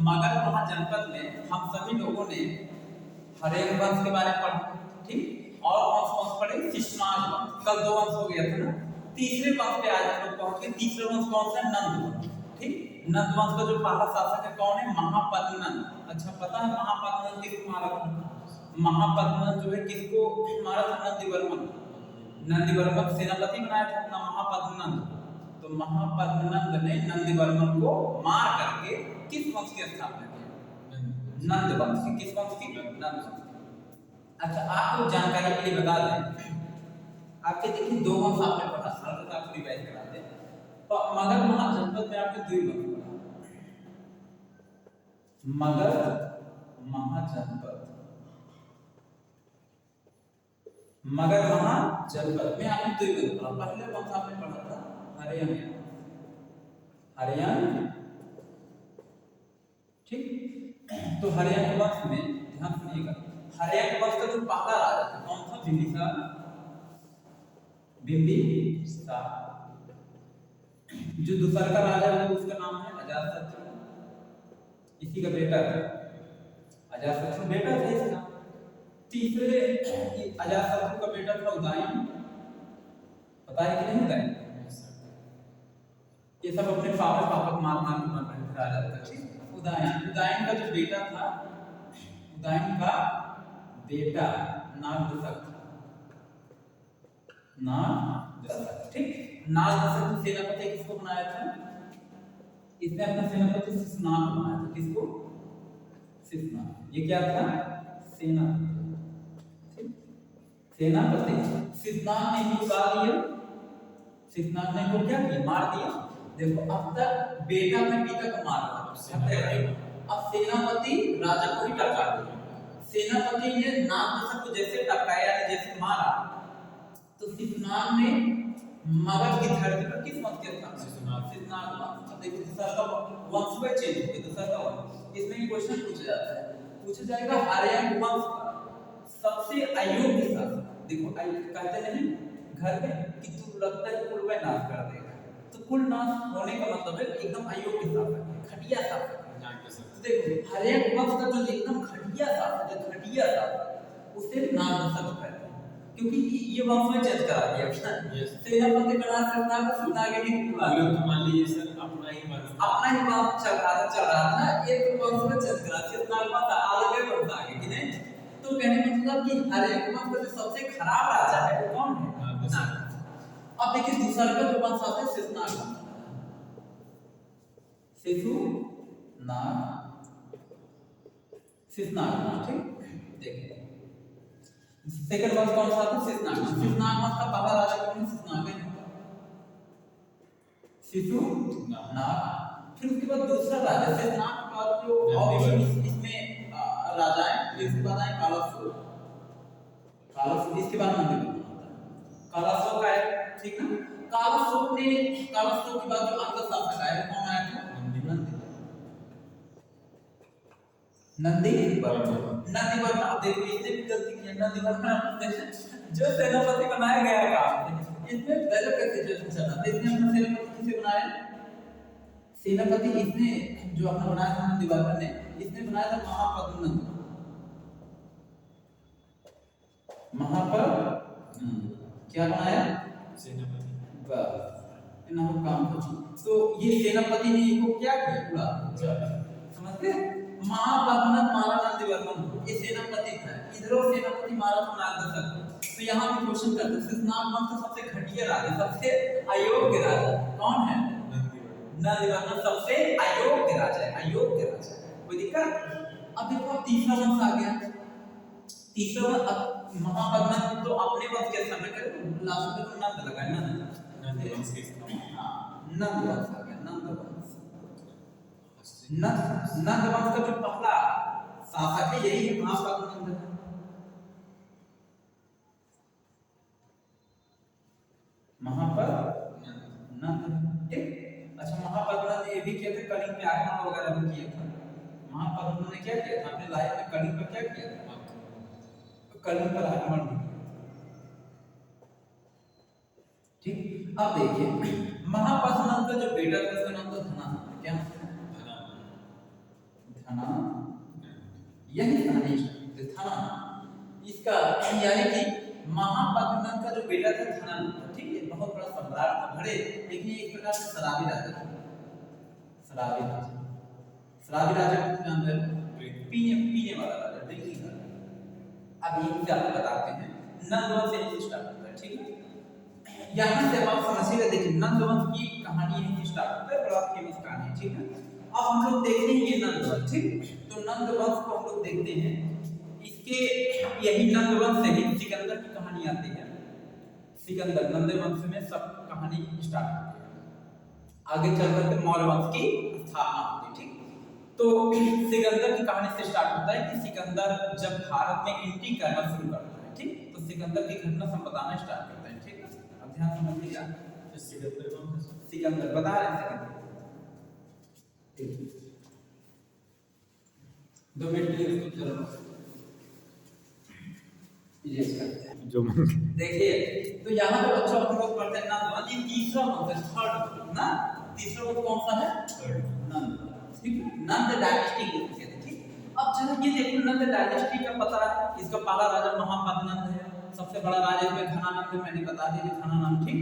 मगध महाजनपद में हम सभी लोगों ने हरेक वंश के बारे में पढ़ा, ठीक। और कौन से पढ़े? शिशुनाग वंश। कल 2 वंश हो गया था ना। तीसरे वंश पे आज हम लोग पहुंच गए। तीसरे वंश कौन सा है? नंद वंश, ठीक। नंद वंश का जो पहला शासक है कौन है? महापद्मनंद। अच्छा, पता है महापद्मनंद किसको मारा था? महापद्मनंद जो है किसको मारा था? नंदीवर्मन। नंदीवर्मन सेनापति बनाया था अपना महापद्मनंद। तो महापद्मनंद ने नंदीवर्मन को मार करके किस वंश की स्थापना की? नंद वंश की। किस वंश की? नंद वंश। अच्छा, आपको जानकारी के लिए बता दें, आपके देखिए 2 वंश आपने पढ़ा, साथ आपको रिवाइज करा दें। तो मगध महाजनपद में आपके 2 वंश पढ़ा। मगध महाजनपद, मगध महाजनपद में आपने 2 वंश पढ़ा। पहले वंश आपने पढ़ा था हरियन, हरियन, ठीक। तो हरियन वंश में ध्यान सुनिएगा, हरियन वंश का जो पहला राजा था कौन था? बिंबिसार। बिंबिसार। जो दूसरा का राजा है उसका नाम है अजातशत्रु। इसी का बेटा है अजातशत्रु, बेटा था इसका। तीसरे अजातशत्रु का बेटा था उदयन। पता है कि नहीं उदयन? ये सब अपने पापा को मार मार के मर रहे थे राजा था, ठीक। उदयन का जो बेटा था, उदयन का बेटा नागदशक, नागदशक, ठीक। नागदशक सेनापति किसको बनाया था? इसने अपना सेनापति शिशुनाग बनाया था। किसको? शिशुनाग। ये क्या था? सेनापति, सेनापति। शिशुनाग ने इनको उड़ा दिया, शिशुनाग ने इनको क्या किया? मार दिया। देखो, अब तक बेटा अपने पिता को मार रहा है, अब सेनापति राजा को ही टरका दिया। सेनापति ने नागदशक को जैसे टरकाया, जैसे मारा, तो शिशुनाग ने मगध की धरती पर किस वंश के स्थापना? शिशुनाग वंश। अब देखो दूसरा का वंश में चेंज हो गया, दूसरा का वंश। इसमें क्वेश्चन पूछा जाता है, पूछा जाएगा हरियन वंश का सबसे अयोग्य शासक। देखो, कहते नहीं घर में कि तू लगता है कुल में नाश कर देगा, तो कुल नाश होने का मतलब है एकदम अयोग्य शासक है, घटिया शासक है। तो देखो हरियन वंश का जो एकदम घटिया शासक है, घटिया शासक, उसे नागदशक कहते हैं, क्योंकि ये वंश में चेंज करा दिया। सेनापति बना सकता है, शिशुनाग के नहीं हुआ। तो मान लीजिए सर अपना ही वंश चल रहा था, एक वंश में चेंज करा दिया, शिशुनाग वंश अलग वंश आ गया कि नहीं। तो कहने का मतलब कि हरियन वंश का जो सबसे खराब राजा है वो कौन है? नागदशक। अब देखिए दूसरा का जो वंश आता है शिशुनाग वंश, शिशुनाग, ठीक। देखिए सेकंड वंश कौन सा था? शिशुनाग। शिशुनाग वंश का पहला राजा कौन है? शिशुनाग है, शिशुनाग। फिर उसके बाद दूसरा राजा शिशुनाग के बाद जो और इसमें राजा है, इसके बाद आए कालासुर। कालासुर इसके बाद नंदीवर्मन आता है। कालासुर का है, ठीक ना। कालासुर के बाद जो अगला शासक आया कौन आया था? नंदीवर्मन। अब देखो इसने भी गलती की है। नंदीवर्मन जो सेनापति बनाया गया काम, इसमें गलत कैसे जज चला? इसने अपना सेनापति किसे बनाया? सेनापति इसने जो अपना बनाया था नंदीवर्मन ने, इसने बनाया था महापद्मनंद। क्या बनाया? सेनापति। इतना काम था। तो ये सेनापति ने इनको क्या किया? पूरा समझते? महापद्मनंद मारा नंदीवर्मन, ये सेनापति था। इधरो सेनापति मारा था नागदशक। तो यहाँ पे क्वेश्चन करते हैं शिशुनाग वंश का सबसे घटिया राजा, सबसे अयोग्य राजा कौन है? नंदीवर्मन सबसे अयोग्य राजा है, अयोग्य राजा। कोई दिक्कत? अब देखो तीसरा वंश आ गया। तीसरा वंश महापद्मनंद तो अपने वंश के समय करे, लास्ट में तो नंद लगा, नंद वंश के नंद वंश आ गया, नंद वंश। नंद वंश का जो पहला शासक है यही महापद्मनंद है। महापद्मनंद, ठीक। अच्छा, महापद्मनंद ये भी किया था, कलिंग पे आक्रमण वगैरह भी किया था। महापद्मनंद ने क्या किया था? अपने लाइफ में कलिंग पर क्या किया था? कलिंग पर आक्रमण भी किया, ठीक। अब देखिए महापद्मनंद का जो बेटा था उसका नाम था धना। क्या? धना, यही कहानी धना। इसका यानी कि महापद्मनंद का जो बेटा था धनानंद, ठीक है, बहुत बड़ा सम्राट था, बड़े, लेकिन एक प्रकार से शराबी राजा था। शराबी राजा, शराबी राजा को जानते हैं, पीने वाला राजा, ड्रिंकिंग वाला। अब ये क्या बताते हैं, नंदवंश से स्टार्ट होता है, ठीक है। यहाँ से आप समझिएगा, देखिए नंदवंश की कहानी यहीं से स्टार्ट होता है, बड़ा फेमस कहानी है, ठीक है। अब हम लोग देखते हैं ये नंदवंश, ठीक, तो नंदवंश को हम लोग देखते हैं, इसके यही नंदवंश से ही सिकंदर की कहानी आती है। सिकंदर, नंदवंश में सब कहानी स्टार्ट होती है, आगे चलकर के मौर्य वंश की स्थापना होती है, ठीक। तो सिकंदर की कहानी से स्टार्ट होता है कि सिकंदर जब भारत में एंट्री करना शुरू करता है, ठीक, तो सिकंदर की घटना सब बताना स्टार्ट करता है, ठीक है। अब ध्यान समझिएगा, सिकंदर बता रहे हैं, सिकंदर 2 मिनट के लिए इसको चलो जो देखिए, तो यहाँ पे बच्चों हम लोग पढ़ते हैं नंदवंश, ये तीसरा वंश, थर्ड ना, तीसरा वंश कौन सा है, नंद, ठीक है, नंद डायनेस्टी को कहते हैं, ठीक। अब चलो ये देखो, नंद डायनेस्टी का पता है, इसका पहला राजा महापद्मनंद है, सबसे बड़ा राजा इसमें धनानंद, मैंने बता दिया धनानंद, ठीक।